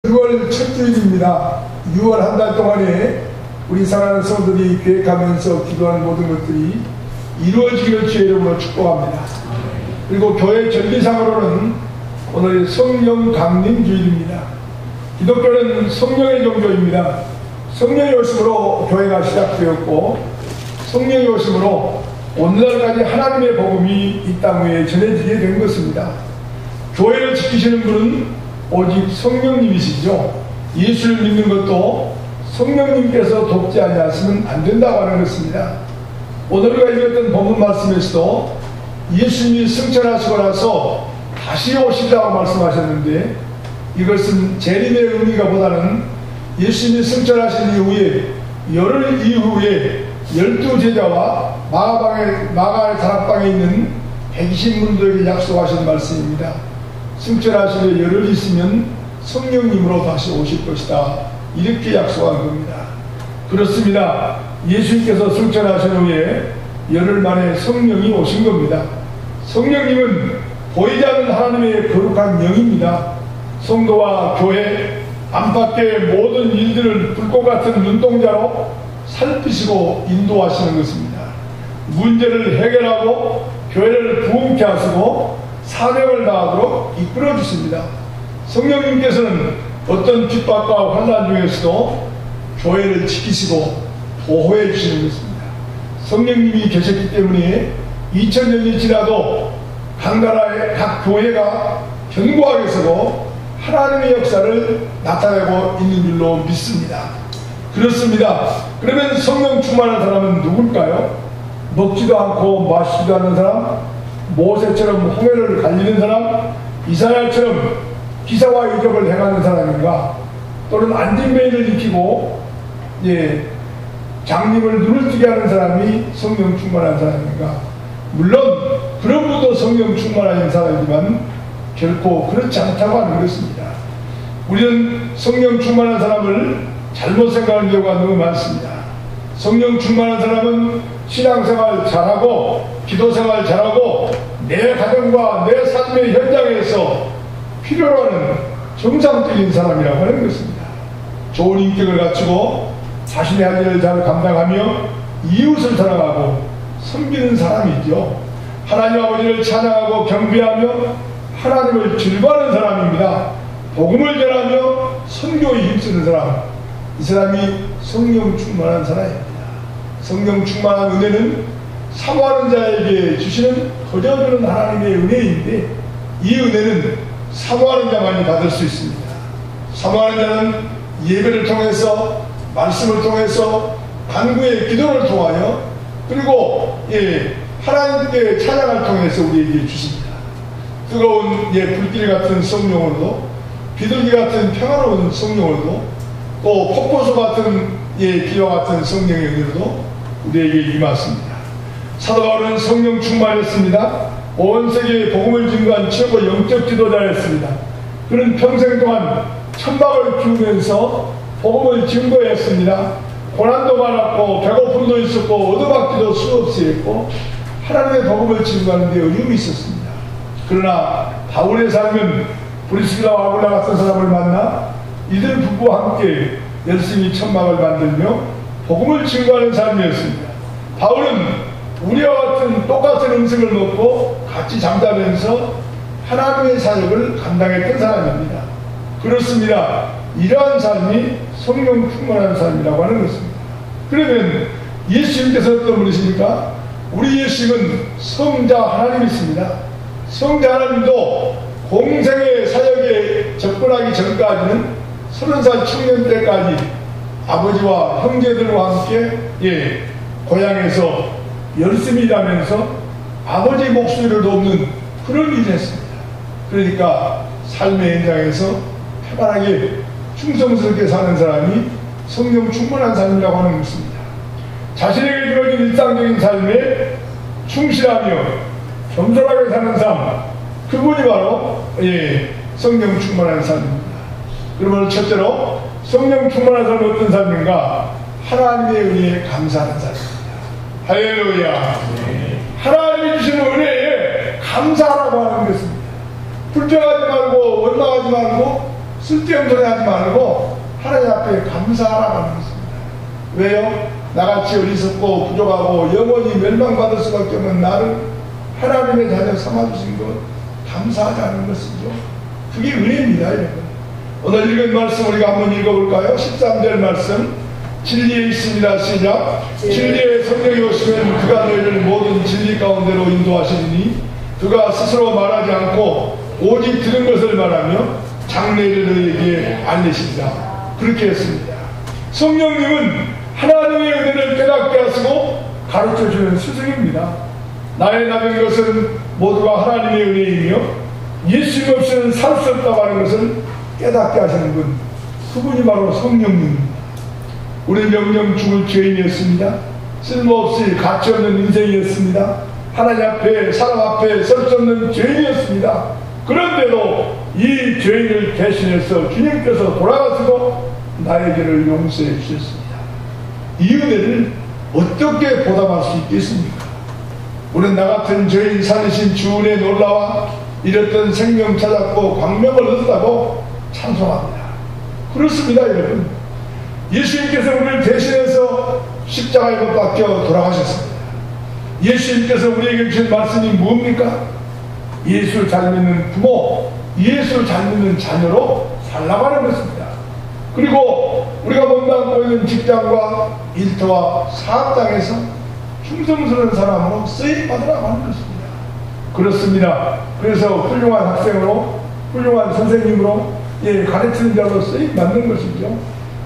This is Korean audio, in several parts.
6월 첫 주일입니다. 6월 한 달 동안에 우리 사랑하는 성도들이 계획하면서 기도하는 모든 것들이 이루어지기를 주의 이름으로 축복합니다. 그리고 교회 전리상으로는 오늘 성령 강림 주일입니다. 기독교는 성령의 종교입니다. 성령이 오심으로 교회가 시작되었고, 성령이 오심으로 오늘날까지 하나님의 복음이 이 땅 위에 전해지게 된 것입니다. 교회를 지키시는 분은 오직 성령님이시죠. 예수를 믿는 것도 성령님께서 돕지 아니하시면 안 된다고 하는 것입니다. 오늘 우리가 읽었던 본문 말씀에서도 예수님이 승천하시고 나서 다시 오신다고 말씀하셨는데, 이것은 재림의 의미가 보다는 예수님이 승천하신 이후에 열흘 이후에 12제자와 마가의 다락방에 있는 120문도에게 약속하신 말씀입니다. 승천하시려 열흘 있으면 성령님으로 다시 오실 것이다, 이렇게 약속한 겁니다. 그렇습니다. 예수님께서 승천하신 후에 열흘 만에 성령이 오신 겁니다. 성령님은 보이지 않는 하나님의 거룩한 영입니다. 성도와 교회, 안팎의 모든 일들을 불꽃 같은 눈동자로 살피시고 인도하시는 것입니다. 문제를 해결하고 교회를 부흥케 하시고 사명을 다하도록 이끌어 주십니다. 성령님께서는 어떤 핍박과 환난 중에서도 교회를 지키시고 보호해 주시는 것입니다. 성령님이 계셨기 때문에 2000년이 지나도 각 나라의 각 교회가 견고하게 서고 하나님의 역사를 나타내고 있는 줄로 믿습니다. 그렇습니다. 그러면 성령 충만한 사람은 누굴까요? 먹지도 않고 마시지도 않는 사람, 모세처럼 홍해를 갈리는 사람, 이사야처럼 기사와 이적을 행하는 사람인가? 또는 안진뱅이를 익히고 장님을 눈을 뜨게 하는 사람이 성령 충만한 사람인가? 물론 그런 분도 성령 충만한 사람이지만 결코 그렇지 않다고 하는 것입니다. 우리는 성령 충만한 사람을 잘못 생각하는 경우가 너무 많습니다. 성령 충만한 사람은 신앙생활 잘하고 기도생활 잘하고 내 가정과 내 삶의 현장에서 필요로 하는 정상적인 사람이라고 하는 것입니다. 좋은 인격을 갖추고 자신의 할 일을 잘 감당하며 이웃을 사랑하고 섬기는 사람이죠. 하나님 아버지를 찬양하고 경배하며 하나님을 즐거워하는 사람입니다. 복음을 전하며 선교에 힘쓰는 사람, 이 사람이 성령 충만한 사람입니다. 성령 충만한 은혜는 사모하는 자에게 주시는 거저주는 하나님의 은혜인데, 이 은혜는 사모하는 자만이 받을 수 있습니다. 사모하는 자는 예배를 통해서, 말씀을 통해서, 간구의 기도를 통하여, 그리고 하나님께 찬양을 통해서 우리에게 주십니다. 뜨거운 불길 같은 성령으로도, 비둘기 같은 평화로운 성령으로도, 또 폭포수 같은 비와 같은 성령의 은혜로도 우리에게 임했습니다. 사도 바울은 성령 충만했습니다. 온 세계에 복음을 증거한 최고 영적 지도자였습니다. 그는 평생 동안 천막을 키우면서 복음을 증거했습니다. 고난도 많았고 배고픔도 있었고 얻어맞기도 수없이 했고 하나님의 복음을 증거하는 데 어려움이 있었습니다. 그러나 바울의 삶은 브리스길라와 아굴라 같은 사람을 만나 이들 부부와 함께 열심히 천막을 만들며 복음을 증거하는 삶이었습니다. 바울은 우리와 같은 똑같은 음식을 먹고 같이 잠자면서 하나님의 사역을 감당했던 사람입니다. 그렇습니다. 이러한 삶이 성령 충만한 삶이라고 하는 것입니다. 그러면 예수님께서 어떤 분이십니까? 우리 예수님은 성자 하나님이십니다. 성자 하나님도 공생의 사역에 접근하기 전까지는 30살 청년 때까지 아버지와 형제들과 함께 고향에서 열심히 일하면서 아버지 목소리를 돕는 그런 일을 했습니다. 그러니까 삶의 현장에서 편안하게 충성스럽게 사는 사람이 성령 충만한 삶이라고 하는 것입니다. 자신에게 주어진 일상적인 삶에 충실하며 겸손하게 사는 삶, 그분이 바로 성령 충만한 삶입니다. 그러면 첫째로 성령 충만한 삶은 어떤 삶인가? 하나님의 은혜에 감사하는 삶입니다. 할렐루야. 하나님이 주시는 은혜에 감사하라고 하는 것입니다. 불평하지 말고 원망하지 말고 쓸데없는 소리 하지 말고 하나님 앞에 감사하라고 하는 것입니다. 왜요? 나같이 어리석고 부족하고 영원히 멸망받을 수밖에 없는 나를 하나님의 자녀 삼아주신 것 감사하자는 것이죠. 그게 은혜입니다, 여러분. 오늘 읽은 말씀 우리가 한번 읽어볼까요? 13절 말씀. 진리에 있습니다. 시작. 진리의 성령이 오시면 그가 너희를 모든 진리 가운데로 인도하시니 그가 스스로 말하지 않고 오직 들은 것을 말하며 장래를 너희에게 알리신다. 그렇게 했습니다. 성령님은 하나님의 은혜를 깨닫게 하시고 가르쳐주는 스승입니다. 나의 남은 것은 모두가 하나님의 은혜이며 예수님 없이는 살 수 없다고 하는 것을 깨닫게 하시는 분, 그분이 바로 성령님입니다. 우리는 영영 죽을 죄인이었습니다. 쓸모없이 가치없는 인생이었습니다. 하나님 앞에 사람 앞에 설 수 없는 죄인이었습니다. 그런데도 이 죄인을 대신해서 주님께서 돌아가시고 나의 죄를 용서해 주셨습니다. 이 은혜를 어떻게 보답할 수 있겠습니까? 우리는 나같은 죄인 살리신 주 은혜 놀라와 이랬던 생명 찾았고 광명을 얻었다고 찬송합니다. 그렇습니다, 여러분. 예수님께서 우리를 대신해서 십자가에 못 박혀 돌아가셨습니다. 예수님께서 우리에게 주신 말씀이 뭡니까? 예수를 잘 믿는 부모, 예수를 잘 믿는 자녀로 살라고 하는 것입니다. 그리고 우리가 몸담고 있는 직장과 일터와 사업장에서 충성스러운 사람으로 쓰임받으라고 하는 것입니다. 그렇습니다. 그래서 훌륭한 학생으로, 훌륭한 선생님으로, 가르치는 자로 쓰임받는 것이죠.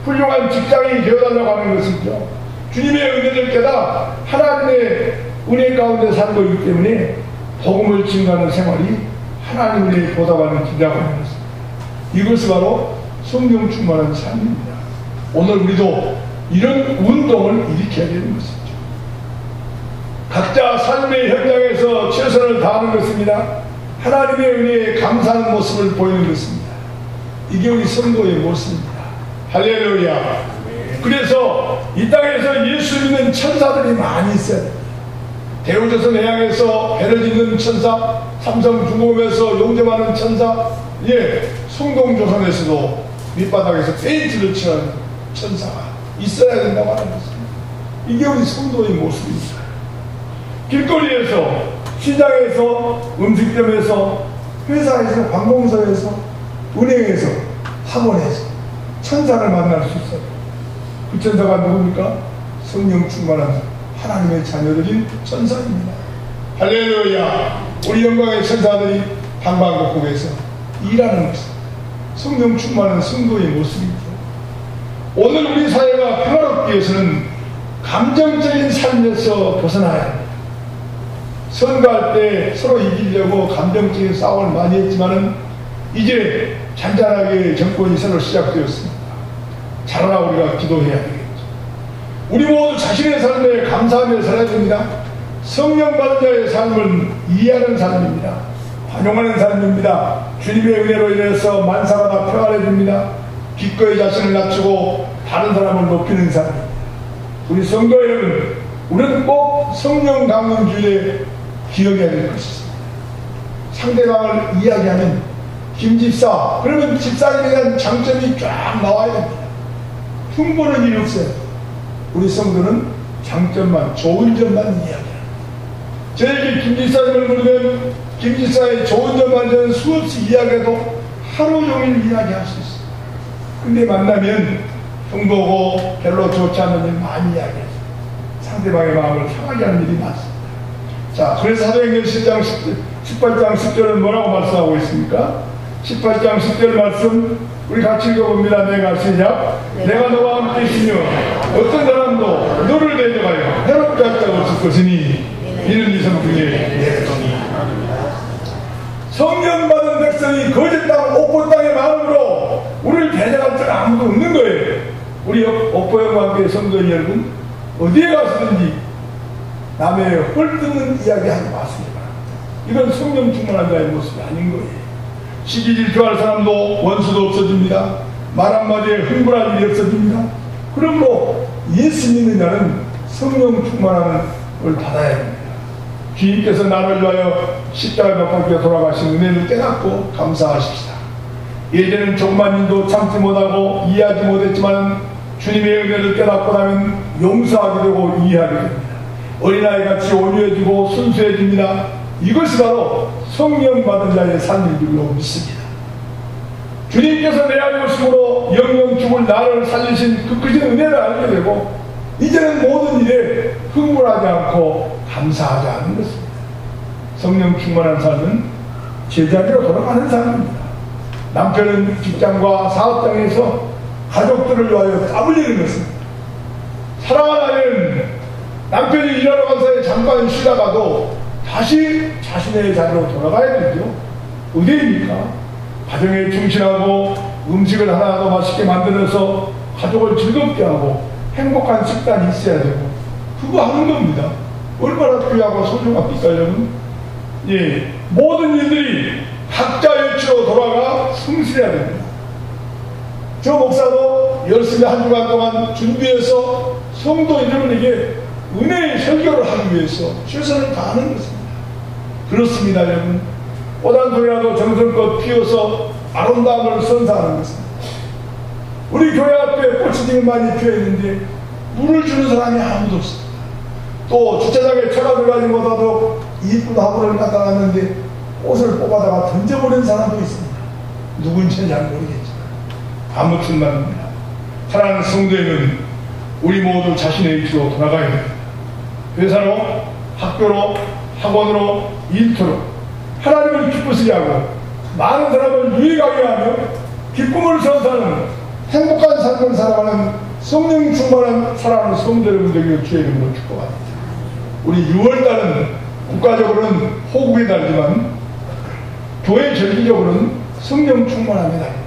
훌륭한 직장이 되어달라고 하는 것이죠. 주님의 은혜를 깨닫 하나님의 은혜 가운데 살고 있기 때문에 복음을 증거하는 생활이 하나님 은혜에 보답하는 길이라고 하는 것입니다. 이것이 바로 성령 충만한 삶입니다. 오늘 우리도 이런 운동을 일으켜야 되는 것이죠. 각자 삶의 현장에서 최선을 다하는 것입니다. 하나님의 은혜에 감사하는 모습을 보이는 것입니다. 이게 우리 성도의 모습입니다. 할렐루야. 그래서 이 땅에서 예수 믿는 천사들이 많이 있어요. 대우조선 해양에서 배를 짓는 천사, 삼성중공업에서 용접하는 천사, 성동조선에서도 밑바닥에서 페인트를 칠하는 천사가 있어야 된다고 하는 것입니다. 이게 우리 성도의 모습입니다. 길거리에서, 시장에서, 음식점에서, 회사에서, 관공서에서, 은행에서, 학원에서 천사를 만날 수 있어요. 그 천사가 누굽니까? 성령 충만한 하나님의 자녀들인 천사입니다. 할렐루야. 우리 영광의 천사들이 방방곡곡에서 일하는 것입니다. 성령 충만한 성도의 모습이죠. 오늘 우리 사회가 평화롭기 위해서는 감정적인 삶에서 벗어나야 합니다. 선거할 때 서로 이기려고 감정적인 싸움을 많이 했지만은 이제 잔잔하게 정권이 새로 시작되었습니다. 잘하라 우리가 기도해야 되겠죠. 우리 모두 자신의 삶에 감사하며 살아야 됩니다. 성령 받은 자의 삶은 이해하는 삶입니다. 환영하는 삶입니다. 주님의 은혜로 인해서 만사가 다 평안해집니다. 기꺼이 자신을 낮추고 다른 사람을 높이는 삶입니다. 우리 성도 여러분, 우리는 꼭 성령 강림주일에 기억해야 될 것이 있습니다. 상대방을 이야기하면 김집사, 그러면 집사님에 대한 장점이 쫙 나와야 됩니다. 흉보는 일이 없어요. 우리 성도는 장점만, 좋은 점만 이야기합니다. 저에게 김집사님을 부르면 김집사의 좋은 점만 저는 수없이 이야기해도 하루 종일 이야기할 수 있어요. 근데 만나면 흉보고 별로 좋지 않은 일 많이 이야기해요. 상대방의 마음을 상하게 하는 일이 많습니다. 자, 그래서 사도행전 18장 10절은 뭐라고 말씀하고 있습니까? 18장 10절 말씀 우리 같이 읽어봅니다. 내가 시작. 내가 너와 함께 있으며 어떤 사람도 너를 대적하여 해롭게 할 자가 없을 것이니 이는 이 성중에 내 성이. 성령 받은 백성이 거짓 땅 옥보 땅의 마음으로 우리를 대적할 자가 아무도 없는 거예요. 우리 옥보형과 함께 성도 여러분, 어디에 가서든지 남의 헐뜯는 이야기 하지 마십니다. 이건 성령 충만한 자의 모습이 아닌 거예요. 시기 질투할 사람도 원수도 없어집니다. 말 한마디에 흥분할 일이 없어집니다. 그러므로 예수 믿는 자는 성령 충만함을 받아야 됩니다. 주님께서 나를 위하여 십자가에 못 박혀 돌아가신 은혜를 깨닫고 감사하십시다. 예전엔 조그만 일도 참지 못하고 이해하지 못했지만 주님의 은혜를 깨닫고 나면 용서하게 되고 이해하게 됩니다. 어린아이같이 온유해지고 순수해집니다. 이것이 바로 성령 받은 자의 삶인 줄로 믿습니다. 주님께서 내 안에 오심으로 영영 죽을 나를 살리신 그 크신 은혜를 알게 되고 이제는 모든 일에 흥분하지 않고 감사하지 않는 것입니다. 성령 충만한 삶은 제자리로 돌아가는 삶입니다. 남편은 직장과 사업장에서 가족들을 위하여 땀 흘리는 것입니다. 사랑하는 아내는 남편이 일하러 간 사이에 잠깐 쉬다가도 다시 자신의 자리로 돌아가야 되죠. 의뢰입니까? 가정에 충실하고 음식을 하나하나 맛있게 만들어서 가족을 즐겁게 하고 행복한 식단이 있어야 되고 그거 하는 겁니다. 얼마나 귀하고 소중합니까 여러분? 예, 모든 일들이 각자의 위치로 돌아가 성실해야 됩니다. 저 목사도 열심히 한 주간 동안 준비해서 성도 여러분에게 은혜의 설교를 하기 위해서 최선을 다하는 것입니다. 그렇습니다 여러분. 꽃 한 송이라도 정성껏 피워서 아름다움을 선사하는 것입니다. 우리 교회 앞에 꽃이 지금 많이 피어있는데 물을 주는 사람이 아무도 없습니다. 또 주차장에 차가 들어가지 못하도록 이쁜 화분을 갖다 놨는데 꽃을 뽑아다가 던져버리는 사람도 있습니다. 누군지는 잘 모르겠지만 아무튼 말입니다. 사랑하는 성도에는 우리 모두 자신의 위치로 돌아가야 됩니다. 회사로, 학교로, 학원으로, 일터로 하나님을 기쁘시게 하고 많은 사람을 유익하게 하며 기쁨을 선사하는 행복한 삶을 살아가는 성령 충만한 사랑하는 성도 여러분들에게 주의 이름으로 축복합니다. 우리 6월달은 국가적으로는 호국의 달이지만 교회 절기적으로는 성령 충만함의 달입니다.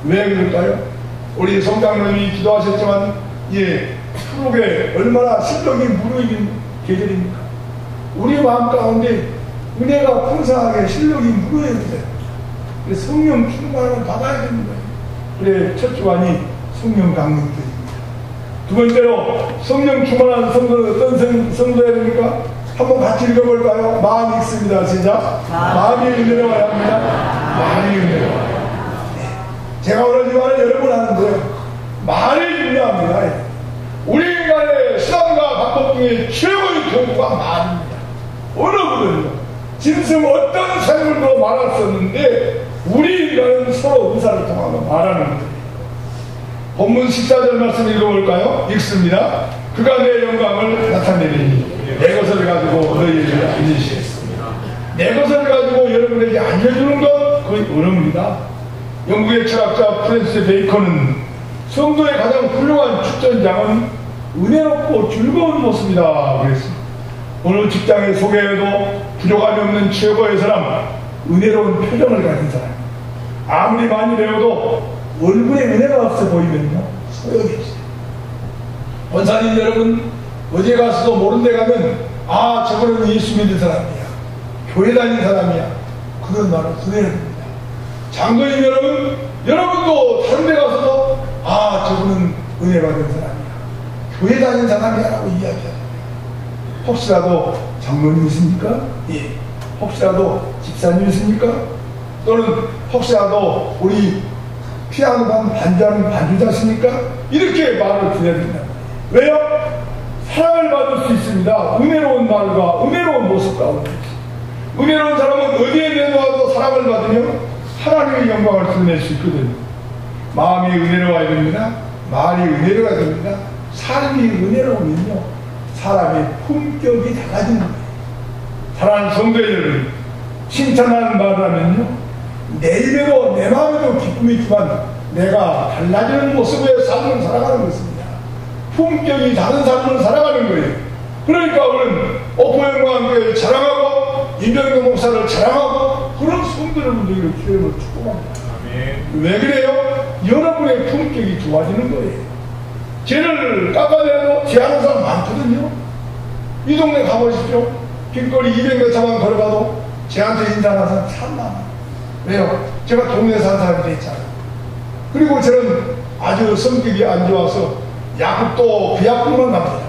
왜 그럴까요? 우리 성장로님이 기도하셨지만 예, 추록에 얼마나 실력이 무르익은 계절입니까? 우리 마음 가운데 은혜가 풍성하게 실력이 무르익는데 성령 충만을 받아야 되는 거예요. 그래 첫 주간이 성령 강림교입니다. 두 번째로 성령 충만한 성도는 어떤 성도여야 됩니까? 한번 같이 읽어볼까요? 마음이 있습니다. 시작. 마음이 은혜로워야 합니다. 마음이 은혜로워야 합니다. 제가 오늘 이 말을 여러 번 하는데요. 말이 중요합니다. 우리 인간의 수단과 방법 중에 최고의 도구가 말입니다. 언어거든요. 짐승 어떤 생물도 말았었는데 우리 인간은 서로 의사를 통하며 말하는 거예요. 본문 14절 말씀 읽어볼까요? 읽습니다. 그가 내 영광을 나타내리니 내 것을 가지고 너희에게 알려주시겠습니다. 내 것을 가지고 여러분에게 알려주는 것 그의 언어입니다. 영국의 철학자 프랜시스 베이컨은 성도의 가장 훌륭한 축전장은 은혜롭고 즐거운 모습이다 그랬습니다. 어느 직장에 소개해도 부족함이 없는 최고의 사람, 은혜로운 표정을 가진 사람. 아무리 많이 배워도 얼굴에 은혜가 없어 보이면요 소용이 없어요. 원사님 여러분, 어디 가서도 모른 데 가면 아 저거는 예수 믿는 사람이야, 교회 다니는 사람이야, 그런 말을 은혜를 합니다. 장로님 여러분, 여러분도 다른 데 가서도 아 저거는 은혜 받은 사람이야, 교회 다니는 사람이야 라고 이야기합니다. 혹시라도 장로님이십니까? 예. 혹시라도 집사님이십니까? 또는 혹시라도 우리 피아노반 반주하는 반주자십니까? 이렇게 말을 드려야 된다. 왜요? 사랑을 받을 수 있습니다. 은혜로운 말과 은혜로운 모습 가운데. 은혜로운 사람은 어디에 내놓아도 사랑을 받으며 하나님의 영광을 드러낼 수 있거든요. 마음이 은혜로워야 됩니다. 말이 은혜로워야 됩니다. 삶이 은혜로우면요 사람의 품격이 달라지는 거예요. 사랑하는 성도 여러분, 칭찬하는 말을 하면요 내 입에도 내 마음에도 기쁨이 있지만 내가 달라지는 모습의 삶을 살아가는 것입니다. 품격이 다른 삶을 살아가는 거예요. 그러니까 우리는 오포영광교회를 자랑하고 임병동 목사를 자랑하고 그런 성도 여러분들에게 기회를 축복합니다. 왜 그래요? 여러분의 품격이 좋아지는 거예요. 죄를 깎아내도 죄하는 사람 많거든요. 이 동네 가보십시오. 길거리 200m 차만 걸어가도 쟤한테 인사하는 사람 참 많아요. 왜요? 제가 동네에 사는 사람이 됐잖아요. 그리고 저는 아주 성격이 안 좋아서 약국도 그 약국만 갑니다.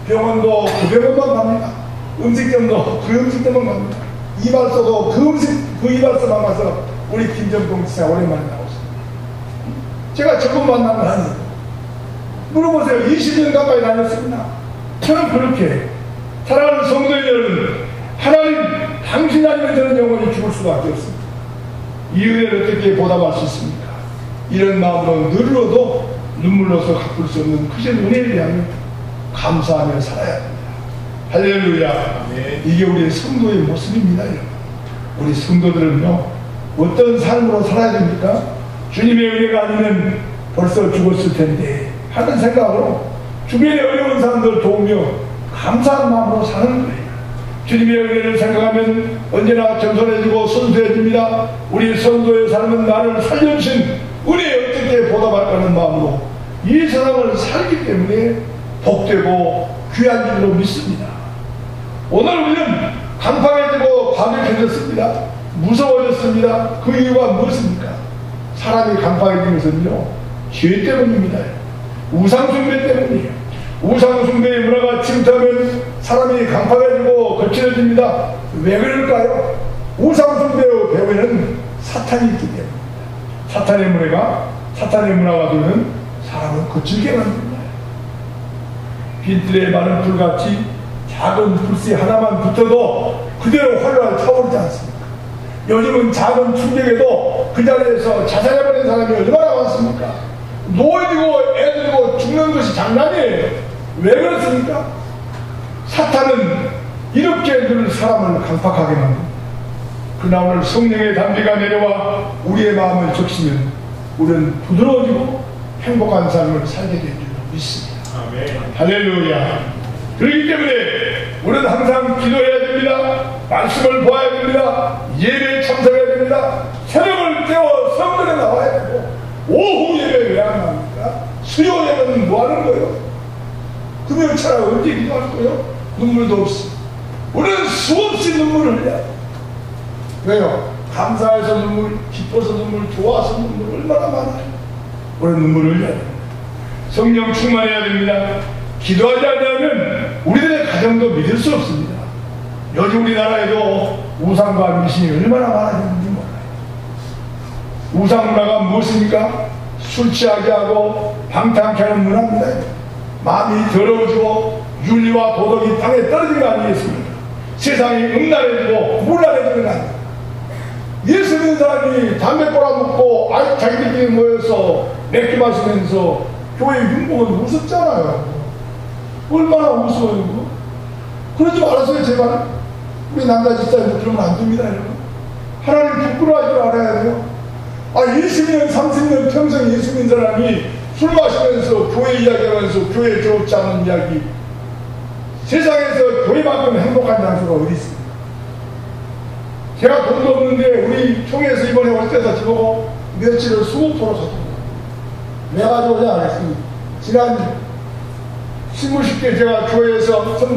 병원도 그 병원만 갑니다. 음식점도 그 음식점만 갑니다. 이발소도 그 이발소만 가서 우리 김정동 지사 오랜만에 나오셨어요. 제가 저분 만난 건 아니에요. 물어보세요. 20년 가까이 다녔습니다. 저는 그렇게 사랑하는 성도의 여러분, 하나님 당신 아니면 저는 영원히 죽을 수밖에 없습니다. 이 은혜를 어떻게 보답할 수 있습니까? 이런 마음으로 늘어도 눈물로서 갚을 수 없는 크신 은혜에 대하여 감사하며 살아야 합니다. 할렐루야. 이게 우리의 성도의 모습입니다. 여러분. 우리 성도들은요, 어떤 삶으로 살아야 됩니까? 주님의 은혜가 아니면 벌써 죽었을 텐데 하는 생각으로 주변의 어려운 사람들 도우며 감사한 마음으로 사는 거예요. 주님의 은혜를 생각하면 언제나 겸손해지고 순수해집니다. 우리 성도의 삶은 나를 살려주신 은혜에 어떻게 보답할까 하는 마음으로 이 세상을 살기 때문에 복되고 귀한 줄로 믿습니다. 오늘 우리는 강팍해지고 과격해졌습니다. 무서워졌습니다. 그 이유가 무엇입니까? 사람이 강팍해진 것은요, 죄 때문입니다. 우상숭배 때문이에요. 우상숭배의 문화가 침투하면 사람이 강팍해지고 거칠어집니다. 왜 그럴까요? 우상숭배의 배후에는 사탄이 있기 때문입니다. 사탄의 문화가 되면 사람을 거칠게 만듭니다. 빈들에 많은 불같이 작은 불씨 하나만 붙어도 그대로 활활 타오르지 않습니까? 요즘은 작은 충격에도 그 자리에서 자살해버린 사람이 얼마나 많습니까? 노인이고 애들이고 죽는 것이 장난이에요. 왜 그렇습니까? 사탄은 이렇게 늘 사람을 강팍하게 만듭니다. 그러나 오늘 성령의 담비가 내려와 우리의 마음을 적시면 우리는 부드러워지고 행복한 삶을 살게 될 줄 믿습니다. 아멘. 할렐루야. 그렇기 때문에 우리는 항상 기도해야 됩니다. 말씀을 보아야 됩니다. 예배에 참석해야 됩니다. 새벽을 깨워 성전에 나와야 되고, 오후 예배 왜 안 나옵니까? 수요 예배는 뭐 하는 거예요? 금요일 차라 언제 기도할 거예요? 눈물도 없이. 우리는 수없이 눈물을 흘려야 돼요. 왜요? 감사해서 눈물, 기뻐서 눈물, 좋아서 눈물 얼마나 많아요. 우리는 눈물을 흘려야 됩니다. 성령 충만해야 됩니다. 기도하지 않으면 우리들의 가정도 믿을 수 없습니다. 요즘 우리나라에도 우상과 미신이 얼마나 많아졌는지 몰라요. 우상 문화가 무엇입니까? 술 취하게 하고 방탕케 하는 문화입니다. 마음이 더러워지고 윤리와 도덕이 땅에 떨어지는 거 아니겠습니까? 세상이 음란해지고 물란해지는 거 아닙니까? 예수 믿는 사람이 담배 꼬라먹고 자기들끼리 모여서 맥주 마시면서 교회 흉보면 우습잖아요. 얼마나 우스워요. 그러지 말았어요. 제발. 우리 남자 집사님들 그러면 안 됩니다. 여러분. 하나님 부끄러워할 줄 알아야 돼요. 20년 30년 평생 예수 믿는 사람이 술 마시면서 교회 이야기하면서 교회 좋지 않은 이야기, 세상에서 교회만큼 행복한 장소가 어디 있습니까? 제가 돈도 없는데 우리 총회에서 이번에 올 때다 집어고 며칠을 수목토로 샀습니다. 왜 가져오지 않았습니다. 지난 20개 제가 교회에서 선거